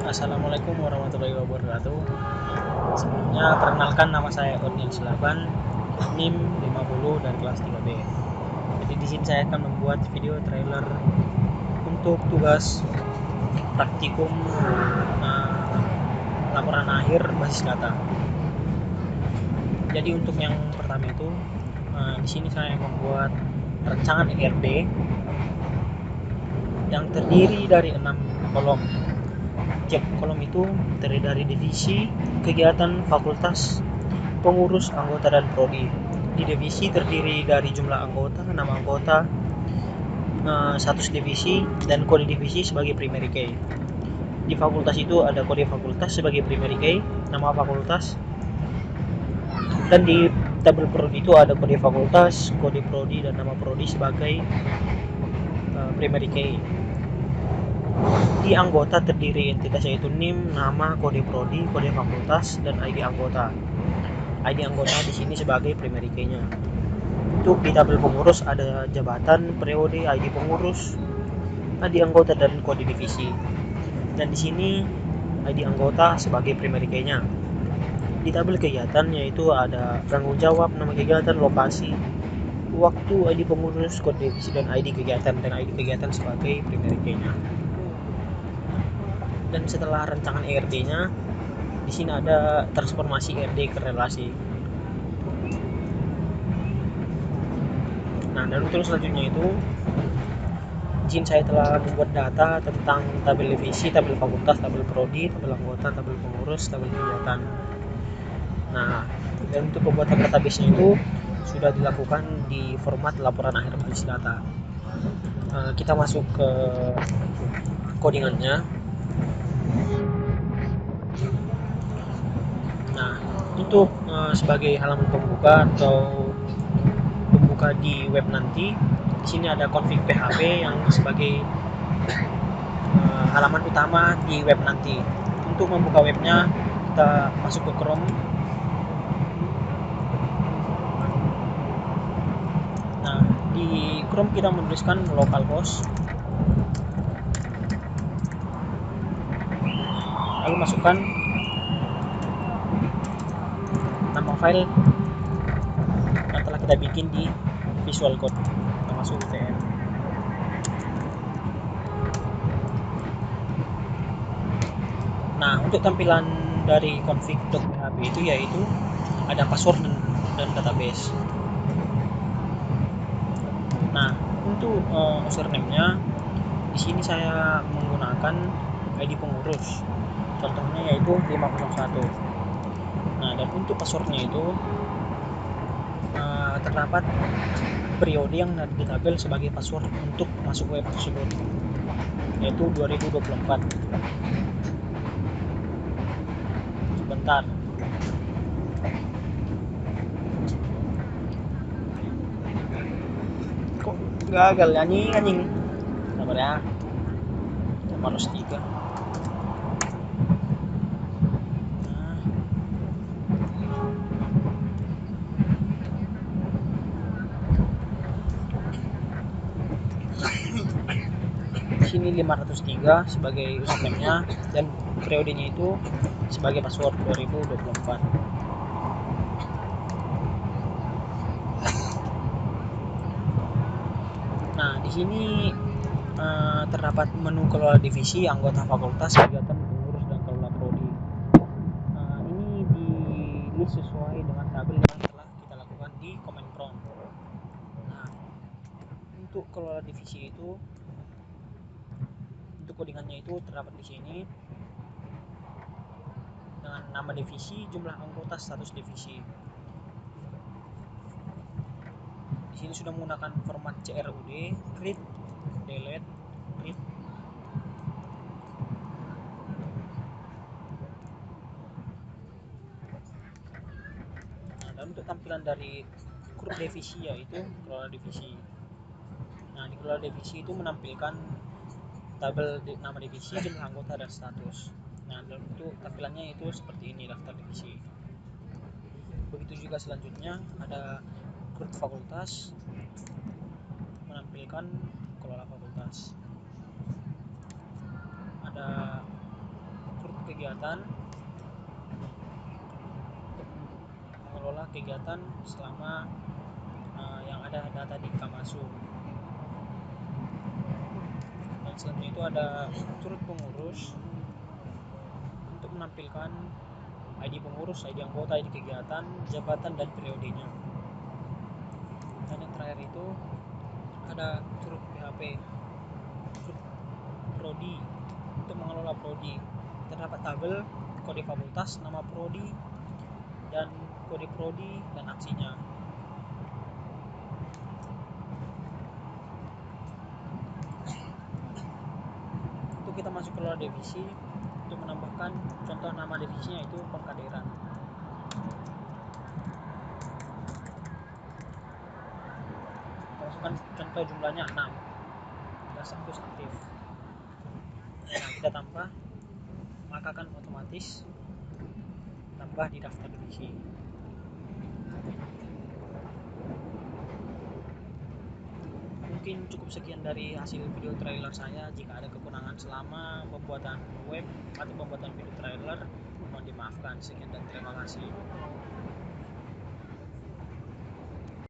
Assalamualaikum warahmatullahi wabarakatuh. Sebelumnya perkenalkan, nama saya Kurnian Silaban, NIM 50 dari kelas 3B. Jadi di sini saya akan membuat video trailer untuk tugas praktikum laporan akhir basis data. Jadi untuk yang pertama itu di sini saya membuat rancangan ERD yang terdiri dari 6 kolom. Tiap kolom itu terdiri dari divisi, kegiatan, fakultas, pengurus, anggota, dan prodi. Di divisi terdiri dari jumlah anggota, nama anggota, status divisi, dan kode divisi sebagai primary key. Di fakultas itu ada kode fakultas sebagai primary key, nama fakultas, dan di tabel prodi itu ada kode fakultas, kode prodi, dan nama prodi sebagai primary key. Di anggota terdiri entitas yaitu NIM, nama, kode prodi, kode fakultas, dan ID anggota. ID anggota di sini sebagai primary key-nya. Untuk di tabel pengurus ada jabatan, periode, ID pengurus, ID anggota, dan kode divisi. Dan di sini ID anggota sebagai primary key-nya. Di tabel kegiatan yaitu ada tanggung jawab, nama kegiatan, lokasi, waktu, ID pengurus, kode divisi, dan ID kegiatan, dan ID kegiatan sebagai primary key-nya. Dan setelah rancangan ERD-nya, di sini ada transformasi ERD ke relasi. Nah, dan untuk selanjutnya itu izin saya telah membuat data tentang tabel divisi, tabel fakultas, tabel prodi, tabel anggota, tabel pengurus, tabel kegiatan. Nah, dan untuk pembuatan database-nya itu sudah dilakukan di format laporan akhir basis data. Kita masuk ke codingannya. Nah, untuk sebagai halaman pembuka atau pembuka di web nanti, di sini ada config PHP yang sebagai halaman utama di web nanti. Untuk membuka webnya, kita masuk ke Chrome. Nah, di Chrome kita menuliskan localhost, lalu masukkan nama file yang telah kita bikin di Visual Code, termasuk UTM. Nah, untuk tampilan dari config.php itu yaitu ada password dan database. Nah, untuk username-nya di sini saya menggunakan ID pengurus. Contohnya yaitu 501. Nah, dan untuk passwordnya itu terdapat periode yang di tabel sebagai password untuk masuk web tersebut, yaitu 2024. Sebentar, kok gagal anjing. Sabar ya, harus 3. Sini 503 sebagai username-nya dan periodenya itu sebagai password 2024. Nah, di sini terdapat menu kelola divisi, anggota fakultas, kegiatan, pengurus, dan kelola prodi. Ini di list sesuai dengan tabel yang telah kita lakukan di command prompt. Nah, untuk kelola divisi itu, untuk codingannya itu terdapat di sini dengan nama divisi, jumlah anggota, status divisi. Di sini sudah menggunakan format CRUD, create, delete, read. Nah, dan untuk tampilan dari grup divisi yaitu kelola divisi. Nah, di kelola divisi itu menampilkan tabel nama divisi, jumlah anggota, dan status. Nah, dan untuk tampilannya itu seperti ini daftar divisi. Begitu juga selanjutnya ada grup fakultas, menampilkan kelola fakultas. Ada kegiatan untuk mengelola kegiatan selama yang ada data di Kamasu. Dan selanjutnya itu ada turut pengurus untuk menampilkan ID pengurus, ID anggota, ID kegiatan, jabatan, dan periodenya. Dan yang terakhir itu ada turut PHP, turut prodi, untuk mengelola prodi. Terdapat tabel kode fakultas, nama prodi, dan kode prodi dan aksinya. Untuk kita masuk ke luar divisi, untuk menambahkan contoh nama divisinya itu pengkaderan. Kita masukkan contoh jumlahnya 6, tidak status aktif. Nah, kita tambah, maka akan otomatis tambah di daftar divisi. Mungkin cukup sekian dari hasil video trailer saya. Jika ada kekurangan selama pembuatan web atau pembuatan video trailer, mohon dimaafkan. Sekian dan terima kasih.